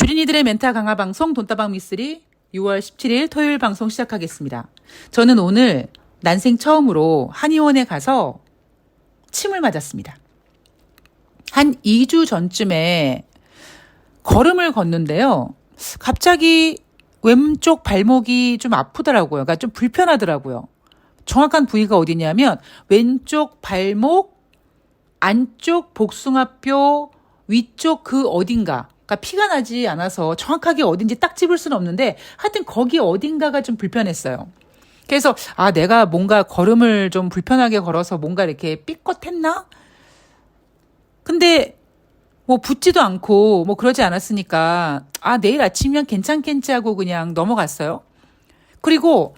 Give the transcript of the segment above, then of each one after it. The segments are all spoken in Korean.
주린이들의 멘탈 강화 방송 돈다방 미쓰리 6월 17일 토요일 방송 시작하겠습니다. 저는 오늘 난생 처음으로 한의원에 가서 침을 맞았습니다. 한 2주 전쯤에 걸음을 걷는데요. 갑자기 왼쪽 발목이 좀 아프더라고요. 그러니까 좀 불편하더라고요. 정확한 부위가 어디냐면 왼쪽 발목 안쪽 복숭아뼈 위쪽 그 어딘가. 그러니까 피가 나지 않아서 정확하게 어딘지 딱 집을 수는 없는데 하여튼 거기 어딘가가 좀 불편했어요. 그래서 내가 뭔가 걸음을 좀 불편하게 걸어서 뭔가 이렇게 삐끗했나? 근데 뭐 붓지도 않고 뭐 그러지 않았으니까 내일 아침이면 괜찮겠지 하고 그냥 넘어갔어요. 그리고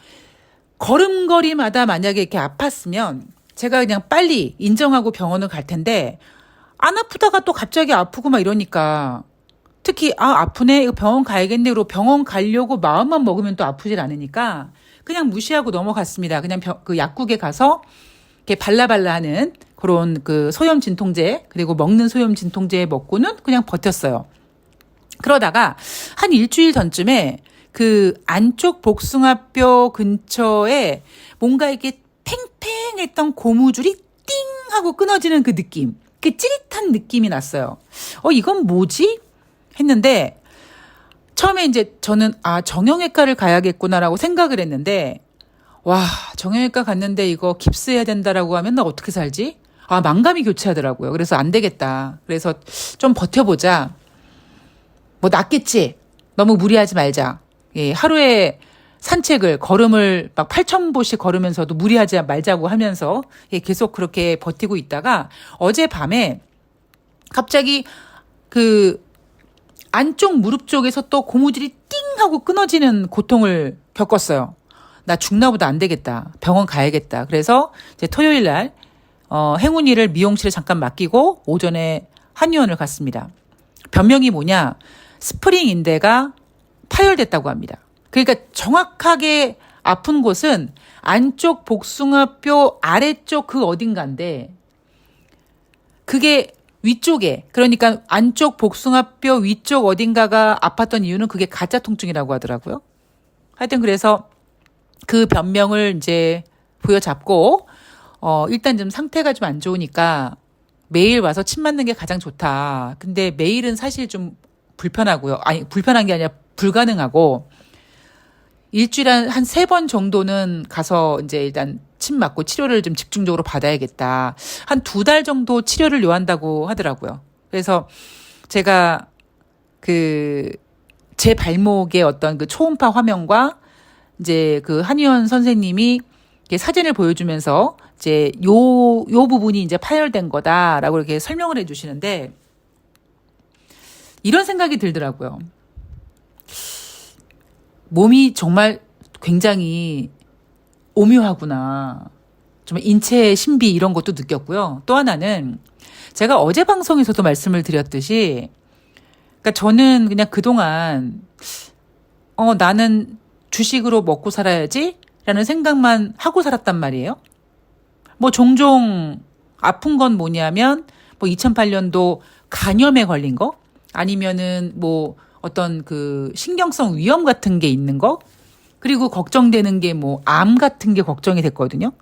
걸음걸이마다 만약에 이렇게 아팠으면 제가 그냥 빨리 인정하고 병원을 갈 텐데 안 아프다가 또 갑자기 아프고 막 이러니까 특히 아프네 이거 병원 가야겠네 그러고 병원 가려고 마음만 먹으면 또 아프질 않으니까 그냥 무시하고 넘어갔습니다. 그냥 그 약국에 가서 이렇게 발라발라 하는 그런 그 소염 진통제 그리고 먹는 소염 진통제 먹고는 그냥 버텼어요. 그러다가 한 일주일 전쯤에 그 안쪽 복숭아뼈 근처에 뭔가 이렇게 팽팽했던 고무줄이 띵 하고 끊어지는 그 느낌. 그 찌릿한 느낌이 났어요. 이건 뭐지? 했는데 처음에 이제 저는 정형외과를 가야겠구나라고 생각을 했는데 정형외과 갔는데 이거 깁스해야 된다라고 하면 나 어떻게 살지? 망감이 교체하더라고요. 그래서 안 되겠다. 그래서 좀 버텨보자. 뭐 낫겠지. 너무 무리하지 말자. 예, 하루에 산책을 걸음을 막 8,000보씩 걸으면서도 무리하지 말자고 하면서 계속 그렇게 버티고 있다가 어젯밤에 갑자기 그 안쪽 무릎 쪽에서 또 고무줄이 띵 하고 끊어지는 고통을 겪었어요. 나 죽나 보다 안 되겠다. 병원 가야겠다. 그래서 이제 토요일 날 행운이를 미용실에 잠깐 맡기고 오전에 한의원을 갔습니다. 변명이 뭐냐? 스프링 인대가 파열됐다고 합니다. 그러니까 정확하게 아픈 곳은 안쪽 복숭아뼈 아래쪽 그 어딘가인데 그게 위쪽에 그러니까 안쪽 복숭아뼈 위쪽 어딘가가 아팠던 이유는 그게 가짜 통증이라고 하더라고요. 하여튼 그래서 그 변명을 이제 부여잡고 일단 좀 상태가 좀 안 좋으니까 매일 와서 침 맞는 게 가장 좋다. 근데 매일은 사실 좀 불편하고요. 불편한 게 아니라 불가능하고 일주일에 한 3번 정도는 가서 이제 일단 침 맞고 치료를 좀 집중적으로 받아야겠다. 한 2달 정도 치료를 요한다고 하더라고요. 그래서 제가 제 발목의 어떤 그 초음파 화면과 이제 그 한의원 선생님이 사진을 보여주면서 이제 요 부분이 이제 파열된 거다라고 이렇게 설명을 해주시는데 이런 생각이 들더라고요. 몸이 정말 굉장히 오묘하구나. 좀 인체의 신비 이런 것도 느꼈고요. 또 하나는 제가 어제 방송에서도 말씀을 드렸듯이 그러니까 저는 그냥 그동안 나는 주식으로 먹고 살아야지 라는 생각만 하고 살았단 말이에요. 뭐 종종 아픈 건 뭐냐면 뭐 2008년도 간염에 걸린 거 아니면은 뭐 어떤 그 신경성 위염 같은 게 있는 거 그리고 걱정되는 게 뭐 암 같은 게 걱정이 됐거든요.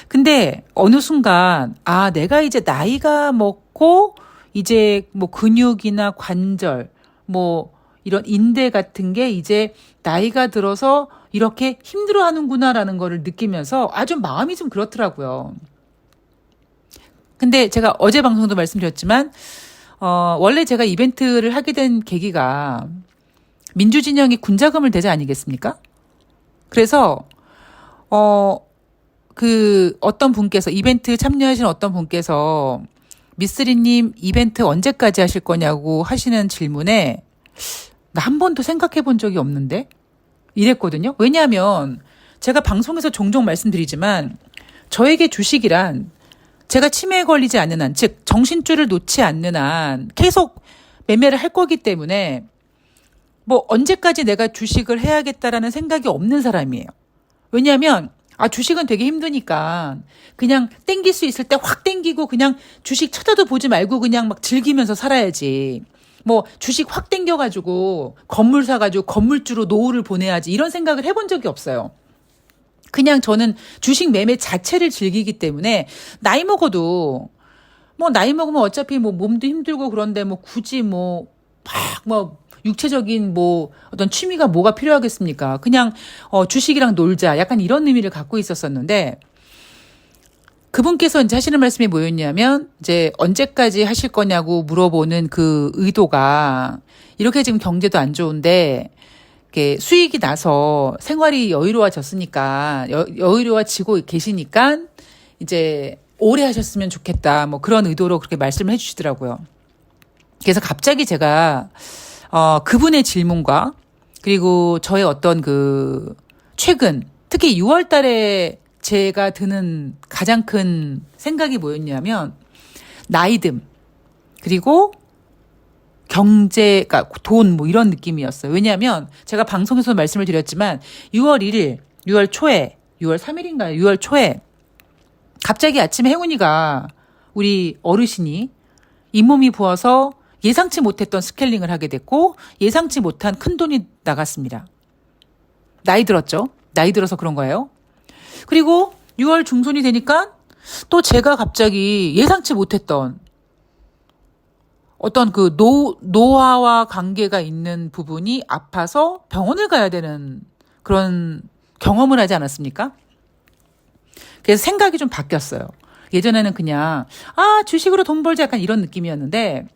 근데 어느 순간 내가 이제 나이가 먹고 이제 뭐 근육이나 관절 뭐 이런 인대 같은 게 이제 나이가 들어서 이렇게 힘들어하는구나라는 거를 느끼면서 아주 마음이 좀 그렇더라고요. 근데 제가 어제 방송도 말씀드렸지만 원래 제가 이벤트를 하게 된 계기가 민주진영이 군자금을 대자 아니겠습니까? 그래서 어떤 분께서 이벤트 참여하신 어떤 분께서 미쓰리님 이벤트 언제까지 하실 거냐고 하시는 질문에 나 한 번도 생각해 본 적이 없는데 이랬거든요. 왜냐하면 제가 방송에서 종종 말씀드리지만 저에게 주식이란 제가 치매에 걸리지 않는 한, 즉 정신줄을 놓지 않는 한 계속 매매를 할 거기 때문에 뭐 언제까지 내가 주식을 해야겠다라는 생각이 없는 사람이에요. 왜냐하면 주식은 되게 힘드니까 그냥 땡길 수 있을 때 확 땡기고 그냥 주식 쳐다도 보지 말고 그냥 막 즐기면서 살아야지. 뭐 주식 확 땡겨가지고 건물 사가지고 건물주로 노후를 보내야지 이런 생각을 해본 적이 없어요. 그냥 저는 주식 매매 자체를 즐기기 때문에 나이 먹어도 뭐 나이 먹으면 어차피 뭐 몸도 힘들고 그런데 뭐 굳이 뭐 막 뭐 육체적인 뭐 어떤 취미가 뭐가 필요하겠습니까? 그냥 주식이랑 놀자 약간 이런 의미를 갖고 있었었는데 그분께서 이제 하시는 말씀이 뭐였냐면 이제 언제까지 하실 거냐고 물어보는 그 의도가 이렇게 지금 경제도 안 좋은데 이렇게 수익이 나서 생활이 여유로워졌으니까 여유로워지고 계시니까 이제 오래 하셨으면 좋겠다 뭐 그런 의도로 그렇게 말씀을 해주시더라고요. 그래서 갑자기 제가 그분의 질문과 그리고 저의 어떤 그 최근 특히 6월 달에 제가 드는 가장 큰 생각이 뭐였냐면 나이듦 그리고 경제, 그러니까 돈 뭐 이런 느낌이었어요. 왜냐하면 제가 방송에서 말씀을 드렸지만 6월 1일, 6월 초에, 6월 3일인가요? 6월 초에 갑자기 아침에 혜훈이가 우리 어르신이 잇몸이 부어서 예상치 못했던 스케일링을 하게 됐고 예상치 못한 큰 돈이 나갔습니다. 나이 들었죠? 나이 들어서 그런 거예요. 그리고 6월 중순이 되니까 또 제가 갑자기 예상치 못했던 어떤 그 노화와 관계가 있는 부분이 아파서 병원을 가야 되는 그런 경험을 하지 않았습니까? 그래서 생각이 좀 바뀌었어요. 예전에는 그냥 주식으로 돈 벌자 약간 이런 느낌이었는데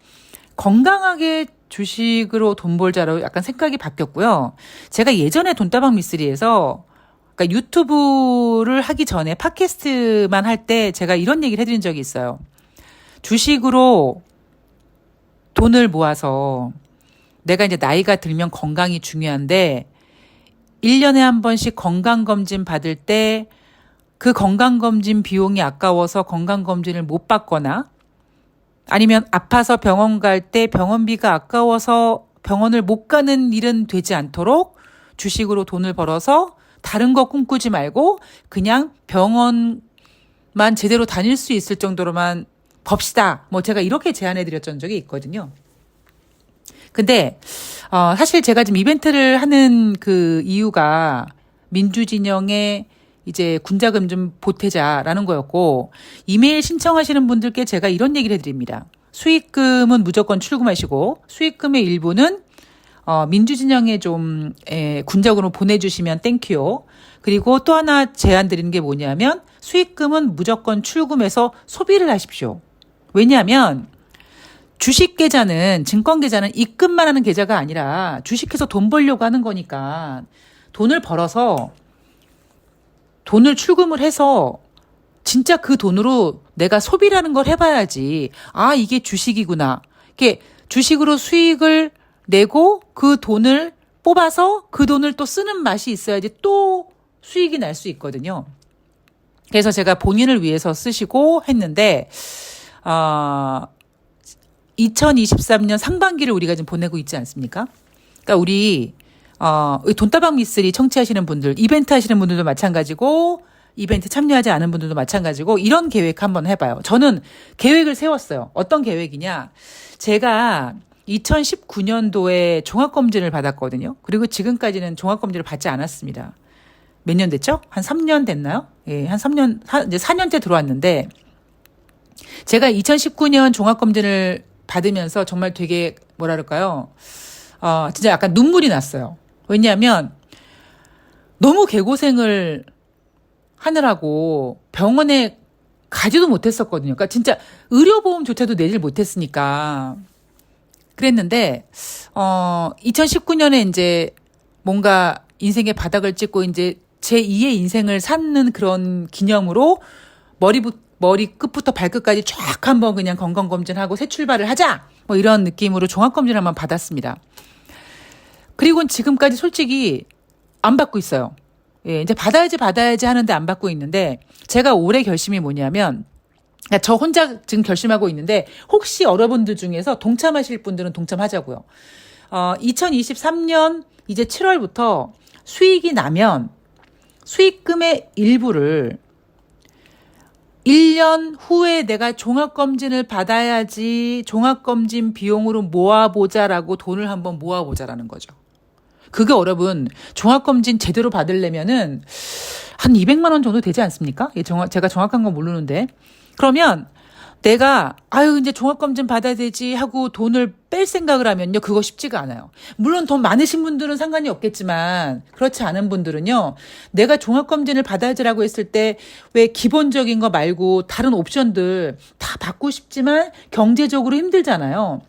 건강하게 주식으로 돈 벌자로 약간 생각이 바뀌었고요. 제가 예전에 돈다방 미쓰리에서 그러니까 유튜브를 하기 전에 팟캐스트만 할 때 제가 이런 얘기를 해드린 적이 있어요. 주식으로 돈을 모아서 내가 이제 나이가 들면 건강이 중요한데 1년에 한 번씩 건강검진 받을 때 그 건강검진 비용이 아까워서 건강검진을 못 받거나 아니면 아파서 병원 갈 때 병원비가 아까워서 병원을 못 가는 일은 되지 않도록 주식으로 돈을 벌어서 다른 거 꿈꾸지 말고 그냥 병원만 제대로 다닐 수 있을 정도로만 법시다. 뭐 제가 이렇게 제안해 드렸던 적이 있거든요. 근데 사실 제가 지금 이벤트를 하는 그 이유가 민주진영에 이제 군자금 좀 보태자라는 거였고 이메일 신청하시는 분들께 제가 이런 얘기를 해드립니다. 수익금은 무조건 출금하시고 수익금의 일부는 민주진영에 좀 군자금으로 보내주시면 땡큐요. 그리고 또 하나 제안 드리는 게 뭐냐면 수익금은 무조건 출금해서 소비를 하십시오. 왜냐하면 주식 계좌는 증권 계좌는 입금만 하는 계좌가 아니라 주식해서 돈 벌려고 하는 거니까 돈을 벌어서 돈을 출금을 해서 진짜 그 돈으로 내가 소비라는 걸 해봐야지. 이게 주식이구나. 이게 주식으로 수익을 내고 그 돈을 뽑아서 그 돈을 또 쓰는 맛이 있어야지 또 수익이 날 수 있거든요. 그래서 제가 본인을 위해서 쓰시고 했는데 2023년 상반기를 우리가 지금 보내고 있지 않습니까? 그러니까 우리 돈다방 미쓰리 청취하시는 분들, 이벤트 하시는 분들도 마찬가지고 이벤트 참여하지 않은 분들도 마찬가지고 이런 계획 한번 해봐요. 저는 계획을 세웠어요. 어떤 계획이냐? 제가 2019년도에 종합검진을 받았거든요. 그리고 지금까지는 종합검진을 받지 않았습니다. 몇 년 됐죠? 한 3년 됐나요? 예, 한 3년, 이제 4년째 들어왔는데 제가 2019년 종합검진을 받으면서 정말 되게 뭐라 그럴까요? 진짜 약간 눈물이 났어요. 왜냐하면 너무 개고생을 하느라고 병원에 가지도 못했었거든요. 그러니까 진짜 의료보험조차도 내질 못했으니까. 그랬는데 2019년에 이제 뭔가 인생의 바닥을 찍고 이제 제2의 인생을 사는 그런 기념으로 머리 끝부터 발끝까지 쫙 한번 그냥 건강검진하고 새 출발을 하자! 뭐 이런 느낌으로 종합검진을 한번 받았습니다. 그리고 지금까지 솔직히 안 받고 있어요. 예, 이제 받아야지 하는데 안 받고 있는데 제가 올해 결심이 뭐냐면 그러니까 저 혼자 지금 결심하고 있는데 혹시 여러분들 중에서 동참하실 분들은 동참하자고요. 2023년 이제 7월부터 수익이 나면 수익금의 일부를 1년 후에 내가 종합검진을 받아야지 종합검진 비용으로 모아보자라고 돈을 한번 모아보자라는 거죠. 그게 여러분 종합검진 제대로 받으려면은 한 200만 원 정도 되지 않습니까? 제가 정확한 건 모르는데. 그러면 내가 이제 종합검진 받아야 되지 하고 돈을 뺄 생각을 하면요. 그거 쉽지가 않아요. 물론 돈 많으신 분들은 상관이 없겠지만 그렇지 않은 분들은요. 내가 종합검진을 받아야지라고 했을 때 왜 기본적인 거 말고 다른 옵션들 다 받고 싶지만 경제적으로 힘들잖아요.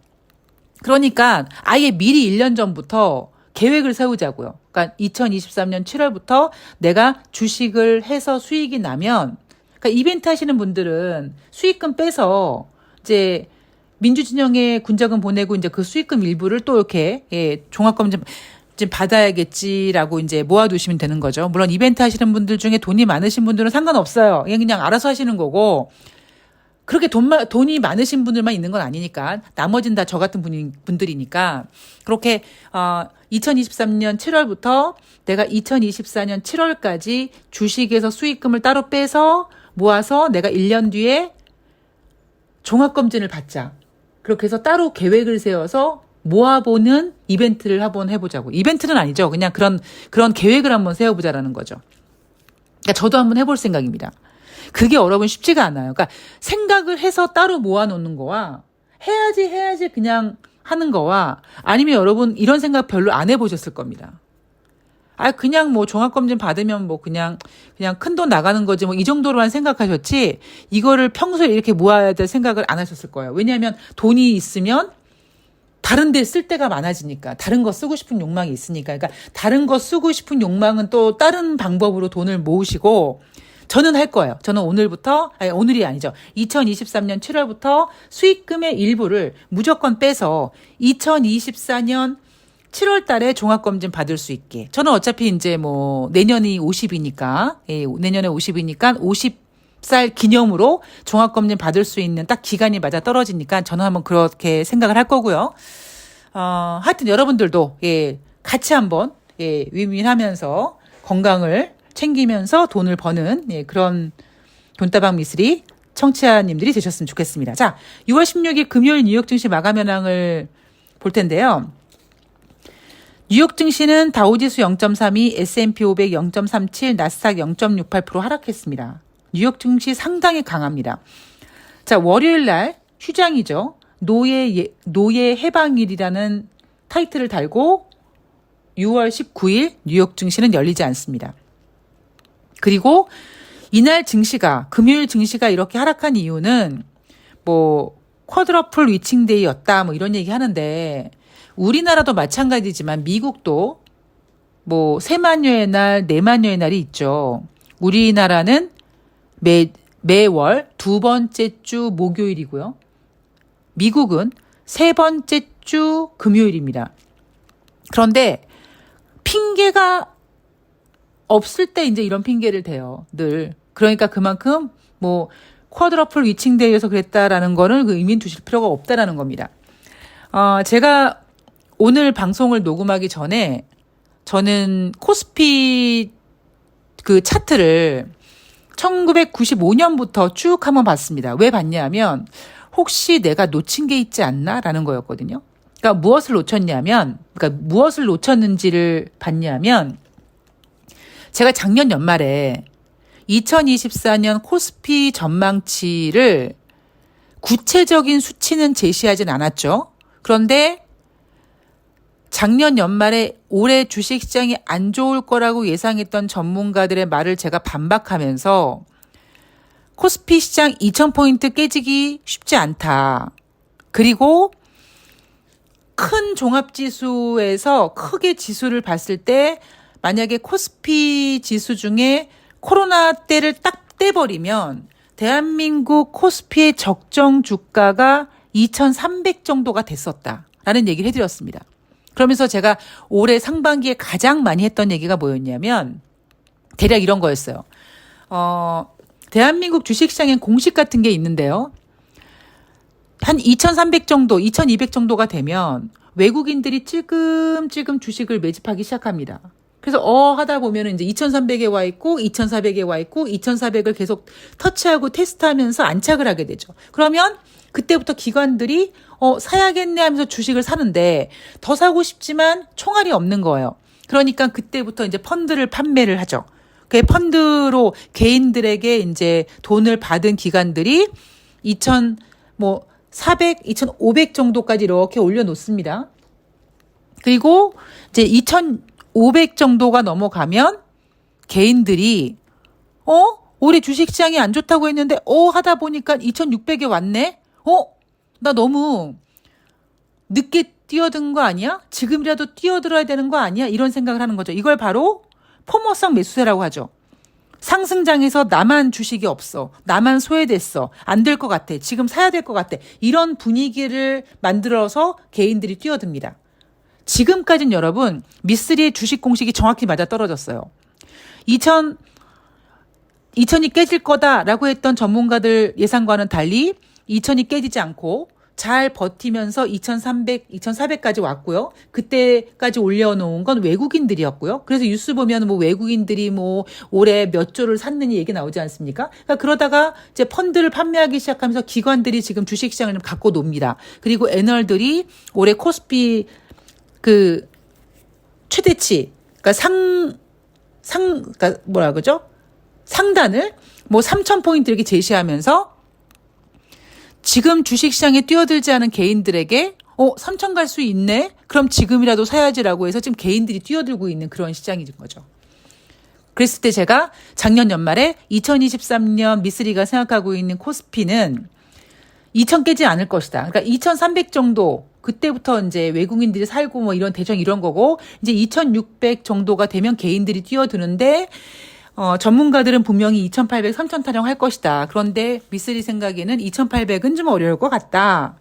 그러니까 아예 미리 1년 전부터 계획을 세우자고요. 그러니까 2023년 7월부터 내가 주식을 해서 수익이 나면 그러니까 이벤트 하시는 분들은 수익금 빼서 이제 민주진영에 군자금 보내고 이제 그 수익금 일부를 또 이렇게 종합검진 받아야겠지라고 이제 모아두시면 되는 거죠. 물론 이벤트 하시는 분들 중에 돈이 많으신 분들은 상관없어요. 그냥 알아서 하시는 거고 그렇게 돈이 많으신 분들만 있는 건 아니니까 나머지는 다 저 같은 분들이니까 그렇게 2023년 7월부터 내가 2024년 7월까지 주식에서 수익금을 따로 빼서 모아서 내가 1년 뒤에 종합검진을 받자. 그렇게 해서 따로 계획을 세워서 모아보는 이벤트를 한번 해보자고. 이벤트는 아니죠. 그냥 그런 계획을 한번 세워보자라는 거죠. 그러니까 저도 한번 해볼 생각입니다. 그게 여러분 쉽지가 않아요. 그러니까 생각을 해서 따로 모아놓는 거와 해야지 그냥 하는 거와 아니면 여러분 이런 생각 별로 안 해보셨을 겁니다. 그냥 뭐 종합검진 받으면 뭐 그냥 큰 돈 나가는 거지 뭐 이 정도로만 생각하셨지 이거를 평소에 이렇게 모아야 될 생각을 안 하셨을 거예요. 왜냐하면 돈이 있으면 다른 데 쓸 데가 많아지니까 다른 거 쓰고 싶은 욕망이 있으니까 그러니까 다른 거 쓰고 싶은 욕망은 또 다른 방법으로 돈을 모으시고 저는 할 거예요. 저는 오늘이 아니죠. 2023년 7월부터 수익금의 일부를 무조건 빼서 2024년 7월 달에 종합검진 받을 수 있게. 저는 어차피 이제 뭐 내년이 50이니까, 내년에 50이니까 50살 기념으로 종합검진 받을 수 있는 딱 기간이 맞아 떨어지니까 저는 한번 그렇게 생각을 할 거고요. 하여튼 여러분들도, 같이 한번, 윈윈하면서 건강을 챙기면서 돈을 버는, 그런 돈다방 미스리 청취자님들이 되셨으면 좋겠습니다. 자, 6월 16일 금요일 뉴욕 증시 마감 현황을 볼 텐데요. 뉴욕 증시는 다우지수 0.32, S&P 500 0.37, 나스닥 0.68% 하락했습니다. 뉴욕 증시 상당히 강합니다. 자, 월요일 날 휴장이죠. 노예 해방일이라는 타이틀을 달고 6월 19일 뉴욕 증시는 열리지 않습니다. 그리고 이날 증시가 금요일 증시가 이렇게 하락한 이유는 뭐 쿼드러플 위칭데이였다 뭐 이런 얘기 하는데 우리나라도 마찬가지지만 미국도 뭐 세만여의 날, 네만여의 날이 있죠. 우리나라는 매월 두 번째 주 목요일이고요. 미국은 세 번째 주 금요일입니다. 그런데 핑계가 없을 때 이제 이런 핑계를 대요. 늘. 그러니까 그만큼 뭐 쿼드러플 위칭데이여서 그랬다라는 거는 그 의미 두실 필요가 없다라는 겁니다. 제가 오늘 방송을 녹음하기 전에 저는 코스피 그 차트를 1995년부터 쭉 한번 봤습니다. 왜 봤냐면 혹시 내가 놓친 게 있지 않나라는 거였거든요. 그러니까 무엇을 놓쳤는지를 봤냐면 제가 작년 연말에 2024년 코스피 전망치를 구체적인 수치는 제시하진 않았죠. 그런데 작년 연말에 올해 주식시장이 안 좋을 거라고 예상했던 전문가들의 말을 제가 반박하면서 코스피 시장 2000포인트 깨지기 쉽지 않다. 그리고 큰 종합지수에서 크게 지수를 봤을 때 만약에 코스피 지수 중에 코로나 때를 딱 떼버리면 대한민국 코스피의 적정 주가가 2,300 정도가 됐었다라는 얘기를 해드렸습니다. 그러면서 제가 올해 상반기에 가장 많이 했던 얘기가 뭐였냐면 대략 이런 거였어요. 대한민국 주식시장엔 공식 같은 게 있는데요. 한 2,300 정도, 2,200 정도가 되면 외국인들이 찔끔찔끔 주식을 매집하기 시작합니다. 그래서 하다 보면은 이제 2,300에 와 있고 2,400에 와 있고 2,400을 계속 터치하고 테스트하면서 안착을 하게 되죠. 그러면 그때부터 기관들이 사야겠네 하면서 주식을 사는데 더 사고 싶지만 총알이 없는 거예요. 그러니까 그때부터 이제 펀드를 판매를 하죠. 그 펀드로 개인들에게 이제 돈을 받은 기관들이 2,400, 2,500 정도까지 이렇게 올려놓습니다. 그리고 이제 2,500 정도가 넘어가면 개인들이 올해 주식시장이 안 좋다고 했는데 하다 보니까 2,600에 왔네. 나 너무 늦게 뛰어든 거 아니야? 지금이라도 뛰어들어야 되는 거 아니야? 이런 생각을 하는 거죠. 이걸 바로 포모성 매수세라고 하죠. 상승장에서 나만 주식이 없어. 나만 소외됐어. 안 될 것 같아. 지금 사야 될 것 같아. 이런 분위기를 만들어서 개인들이 뛰어듭니다. 지금까지는 여러분 미쓰리의 주식 공식이 정확히 맞아떨어졌어요. 2000이 깨질 거다라고 했던 전문가들 예상과는 달리 2000이 깨지지 않고 잘 버티면서 2,300, 2,400까지 왔고요. 그때까지 올려놓은 건 외국인들이었고요. 그래서 뉴스 보면 외국인들이 올해 몇 조를 샀느니 얘기 나오지 않습니까? 그러니까 그러다가 이제 펀드를 판매하기 시작하면서 기관들이 지금 주식시장을 갖고 놉니다. 그리고 애널들이 올해 코스피 최대치, 그러니까 그러니까 뭐라 그러죠? 상단을 3,000포인트 이렇게 제시하면서 지금 주식시장에 뛰어들지 않은 개인들에게 3,000 갈 수 있네? 그럼 지금이라도 사야지라고 해서 지금 개인들이 뛰어들고 있는 그런 시장인 거죠. 그랬을 때 제가 작년 연말에 2023년 미쓰리가 생각하고 있는 코스피는 2,000 깨지 않을 것이다. 그러니까 2,300 정도 그때부터 이제 외국인들이 살고 이런 대전 이런 거고 이제 2,600 정도가 되면 개인들이 뛰어드는데 전문가들은 분명히 2,800, 3,000 타령할 것이다. 그런데 미쓰리 생각에는 2,800은 좀 어려울 것 같다.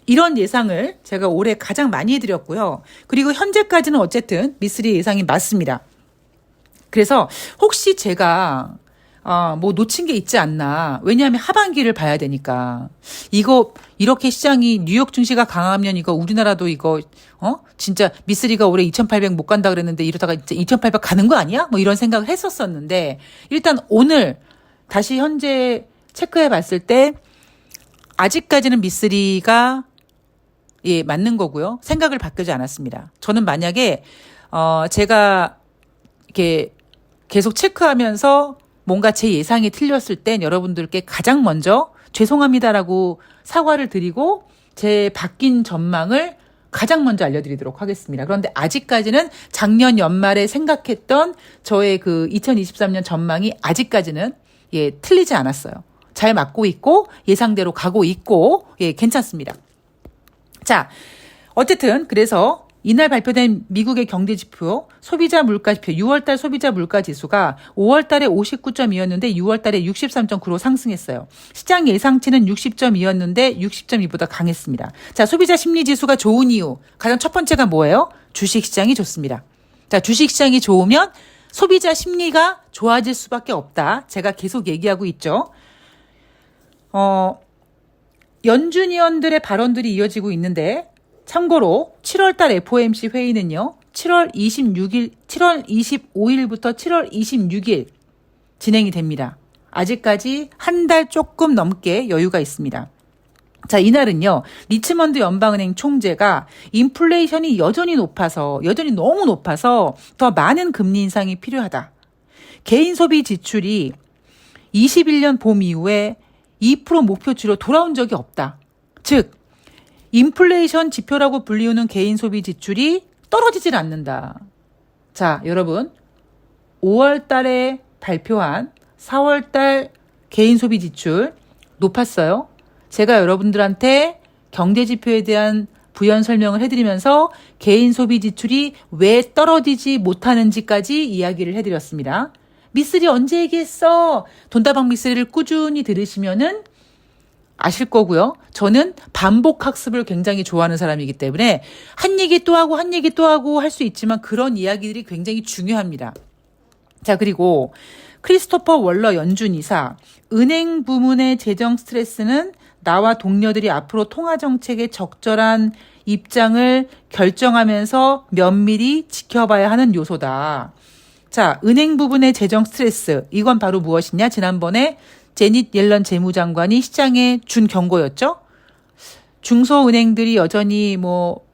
이런 예상을 제가 올해 가장 많이 해드렸고요. 그리고 현재까지는 어쨌든 미쓰리 예상이 맞습니다. 그래서 혹시 제가 놓친 게 있지 않나. 왜냐하면 하반기를 봐야 되니까. 이렇게 시장이 뉴욕 증시가 강하면 우리나라도 진짜 미쓰리가 올해 2,800 못 간다 그랬는데 이러다가 이제 2,800 가는 거 아니야? 이런 생각을 했었었는데 일단 오늘 다시 현재 체크해 봤을 때 아직까지는 미쓰리가 맞는 거고요. 생각을 바꾸지 않았습니다. 저는 만약에 제가 이렇게 계속 체크하면서 뭔가 제 예상이 틀렸을 땐 여러분들께 가장 먼저 죄송합니다라고 사과를 드리고 제 바뀐 전망을 가장 먼저 알려드리도록 하겠습니다. 그런데 아직까지는 작년 연말에 생각했던 저의 2023년 전망이 아직까지는 틀리지 않았어요. 잘 맞고 있고 예상대로 가고 있고 괜찮습니다. 자, 어쨌든 그래서 이날 발표된 미국의 경제지표 소비자 물가지표 6월달 소비자 물가지수가 5월달에 59.2였는데 6월달에 63.9로 상승했어요. 시장 예상치는 60.2였는데 60.2보다 강했습니다. 자, 소비자 심리지수가 좋은 이유 가장 첫 번째가 뭐예요? 주식시장이 좋습니다. 자, 주식시장이 좋으면 소비자 심리가 좋아질 수밖에 없다. 제가 계속 얘기하고 있죠. 연준위원들의 발언들이 이어지고 있는데 참고로 7월달 FOMC 회의는요. 7월 25일부터 7월 26일 진행이 됩니다. 아직까지 한 달 조금 넘게 여유가 있습니다. 자, 이날은요. 리치먼드 연방은행 총재가 인플레이션이 여전히 너무 높아서 더 많은 금리 인상이 필요하다. 개인 소비 지출이 21년 봄 이후에 2% 목표치로 돌아온 적이 없다. 즉 인플레이션 지표라고 불리우는 개인 소비 지출이 떨어지질 않는다. 자, 여러분 5월 달에 발표한 4월 달 개인 소비 지출 높았어요. 제가 여러분들한테 경제 지표에 대한 부연 설명을 해드리면서 개인 소비 지출이 왜 떨어지지 못하는지까지 이야기를 해드렸습니다. 미쓰리 언제 얘기했어? 돈다방 미쓰리를 꾸준히 들으시면은 아실 거고요. 저는 반복 학습을 굉장히 좋아하는 사람이기 때문에 한 얘기 또 하고 한 얘기 또 하고 할 수 있지만 그런 이야기들이 굉장히 중요합니다. 자, 그리고 크리스토퍼 월러 연준 이사, 은행 부문의 재정 스트레스는 나와 동료들이 앞으로 통화 정책에 적절한 입장을 결정하면서 면밀히 지켜봐야 하는 요소다. 자, 은행 부분의 재정 스트레스. 이건 바로 무엇이냐? 지난번에 제닛 옐런 재무장관이 시장에 준 경고였죠. 중소은행들이 여전히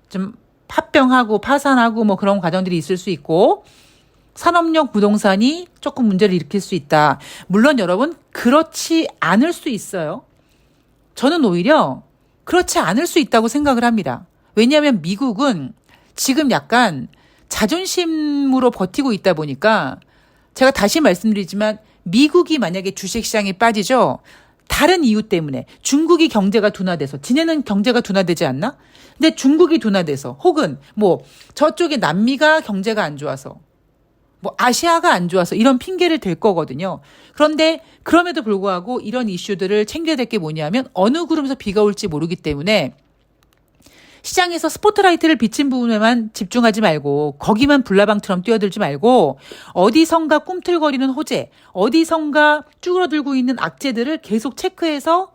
좀 합병하고 파산하고 그런 과정들이 있을 수 있고 산업용 부동산이 조금 문제를 일으킬 수 있다. 물론 여러분 그렇지 않을 수 있어요. 저는 오히려 그렇지 않을 수 있다고 생각을 합니다. 왜냐하면 미국은 지금 약간 자존심으로 버티고 있다 보니까 제가 다시 말씀드리지만 미국이 만약에 주식시장에 빠지죠. 다른 이유 때문에 중국이 경제가 둔화돼서 지네는 경제가 둔화되지 않나? 근데 중국이 둔화돼서 혹은 저쪽에 남미가 경제가 안 좋아서 아시아가 안 좋아서 이런 핑계를 댈 거거든요. 그런데 그럼에도 불구하고 이런 이슈들을 챙겨야 될 게 뭐냐면 어느 구름에서 비가 올지 모르기 때문에 시장에서 스포트라이트를 비친 부분에만 집중하지 말고 거기만 불나방처럼 뛰어들지 말고 어디선가 꿈틀거리는 호재, 어디선가 쭈그러들고 있는 악재들을 계속 체크해서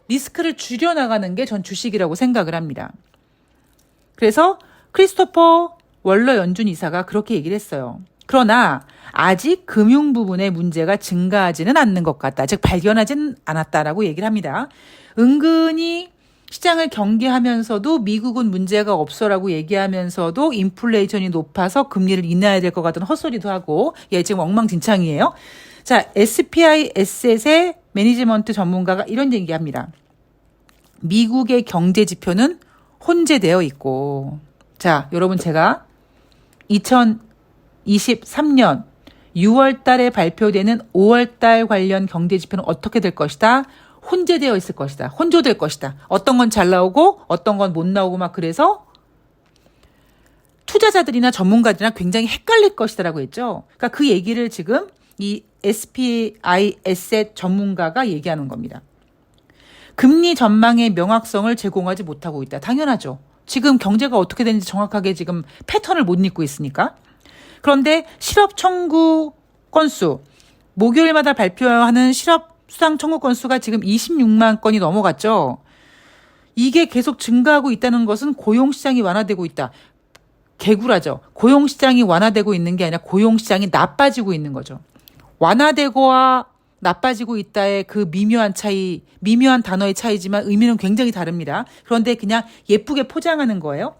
리스크를 줄여나가는 게 전 주식이라고 생각을 합니다. 그래서 크리스토퍼 월러 연준 이사가 그렇게 얘기를 했어요. 그러나 아직 금융 부분의 문제가 증가하지는 않는 것 같다. 즉 발견하지는 않았다라고 얘기를 합니다. 은근히 시장을 경계하면서도 미국은 문제가 없어라고 얘기하면서도 인플레이션이 높아서 금리를 인하해야 될 것 같은 헛소리도 하고 지금 엉망진창이에요. 자, SPI 에셋의 매니지먼트 전문가가 이런 얘기합니다. 미국의 경제 지표는 혼재되어 있고 자, 여러분 제가 2023년 6월 달에 발표되는 5월 달 관련 경제 지표는 어떻게 될 것이다? 혼재되어 있을 것이다. 혼조될 것이다. 어떤 건 잘 나오고 어떤 건 못 나오고 그래서 투자자들이나 전문가들이나 굉장히 헷갈릴 것이다라고 했죠. 그러니까 그 얘기를 지금 이 SPI 에셋 전문가가 얘기하는 겁니다. 금리 전망의 명확성을 제공하지 못하고 있다. 당연하죠. 지금 경제가 어떻게 되는지 정확하게 지금 패턴을 못 읽고 있으니까. 그런데 실업 청구 건수, 목요일마다 발표하는 실업 수당 청구 건수가 지금 26만 건이 넘어갔죠. 이게 계속 증가하고 있다는 것은 고용시장이 완화되고 있다. 개구라죠. 고용시장이 완화되고 있는 게 아니라 고용시장이 나빠지고 있는 거죠. 완화되고와 나빠지고 있다의 그 미묘한 차이, 미묘한 단어의 차이지만 의미는 굉장히 다릅니다. 그런데 그냥 예쁘게 포장하는 거예요.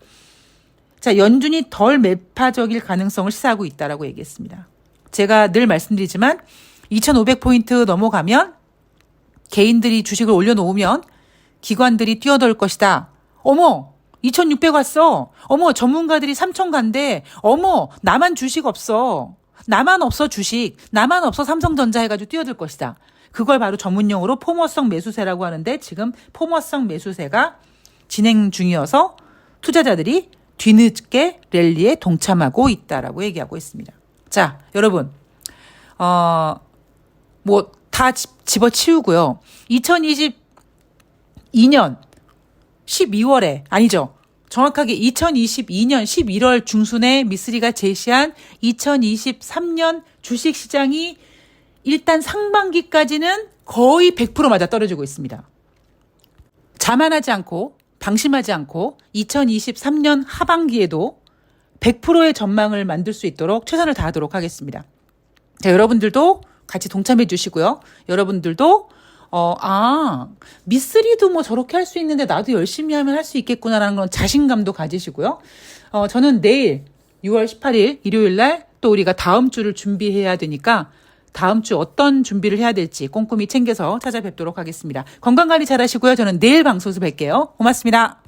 자, 연준이 덜 매파적일 가능성을 시사하고 있다라고 얘기했습니다. 제가 늘 말씀드리지만 2,500포인트 넘어가면 개인들이 주식을 올려놓으면 기관들이 뛰어들 것이다. 어머, 2,600 왔어. 어머, 전문가들이 3,000 간대. 어머, 나만 주식 없어. 나만 없어 주식. 나만 없어 삼성전자 해가지고 뛰어들 것이다. 그걸 바로 전문용어로 포머성 매수세라고 하는데 지금 포머성 매수세가 진행 중이어서 투자자들이 뒤늦게 랠리에 동참하고 있다라고 얘기하고 있습니다. 자, 여러분, 다 집어치우고요. 2022년 12월에, 아니죠. 정확하게 2022년 11월 중순에 미쓰리가 제시한 2023년 주식시장이 일단 상반기까지는 거의 100% 맞아 떨어지고 있습니다. 자만하지 않고 방심하지 않고 2023년 하반기에도 100%의 전망을 만들 수 있도록 최선을 다하도록 하겠습니다. 자, 여러분들도 같이 동참해 주시고요. 여러분들도 미쓰리도 저렇게 할 수 있는데 나도 열심히 하면 할 수 있겠구나라는 그런 자신감도 가지시고요. 저는 내일 6월 18일 일요일 날 또 우리가 다음 주를 준비해야 되니까 다음 주 어떤 준비를 해야 될지 꼼꼼히 챙겨서 찾아뵙도록 하겠습니다. 건강관리 잘 하시고요. 저는 내일 방송에서 뵐게요. 고맙습니다.